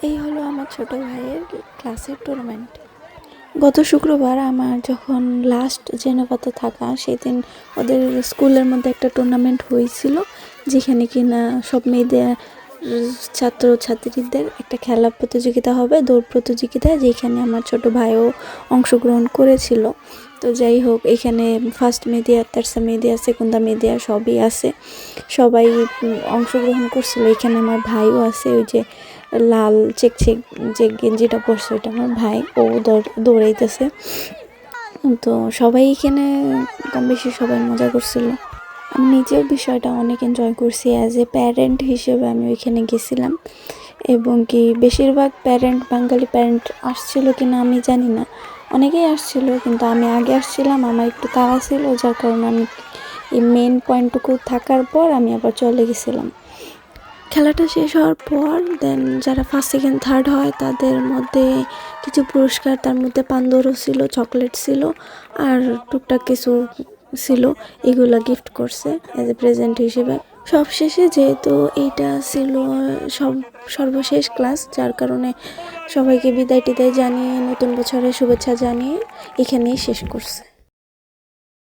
এই হলো আমার ছোট ভাইয়ের ক্লাসের টুর্নামেন্ট। গত শুক্রবার আমার যখন লাস্ট জেনেভাতে থাকা, সেদিন ওদের স্কুলের মধ্যে একটা টুর্নামেন্ট হয়েছিল, যেখানে কিনা সব মেয়েদের ছাত্রছাত্রীদের একটা খেলা প্রতিযোগিতা হবে, দৌড় প্রতিযোগিতা, যেখানে আমার ছোট ভাইও অংশগ্রহণ করেছিল। তো যাই হোক, এখানে ফার্স্ট মেয়েদের, তারসা মেয়েদের, সেকেন্ডা মেয়েদের সবই আছে, সবাই অংশগ্রহণ করছিল। এখানে আমার ভাইও আছে, ওই যে লাল চেক চেক যে গেঞ্জিটা পরছে ওইটা আমার ভাই, ও দৌড়াইতেছে। তো সবাই এখানে কম বেশি সবাই মজা করছিল। আমি নিজেও বিষয়টা অনেক এনজয় করছি। অ্যাজ এ প্যারেন্ট হিসেবে আমি ওইখানে গেছিলাম, এবং কি বেশিরভাগ প্যারেন্ট, বাঙালি প্যারেন্ট আসছিল কিনা আমি জানি না, অনেকেই আসছিল, কিন্তু আমি আগে আসছিলাম, আমার একটু তাড়া ছিল, যার কারণে আমি এই মেন পয়েন্টটুকু থাকার পর আমি আবার চলে গেছিলাম। খেলাটা শেষ হওয়ার পর দেন যারা ফার্স্ট সেকেন্ড থার্ড হয় তাদের মধ্যে কিছু পুরস্কার, তার মধ্যে পান্দরও ছিল, চকলেট ছিল, আর টুকটাক কিছু ছিল, এগুলা গিফট করছে অ্যাজ এ প্রেজেন্ট হিসেবে। সবশেষে যেহেতু এইটা ছিল সর্বশেষ ক্লাস, যার কারণে সবাইকে বিদায় টিদায় জানিয়ে, নতুন বছরের শুভেচ্ছা জানিয়ে এখানেই শেষ করছে।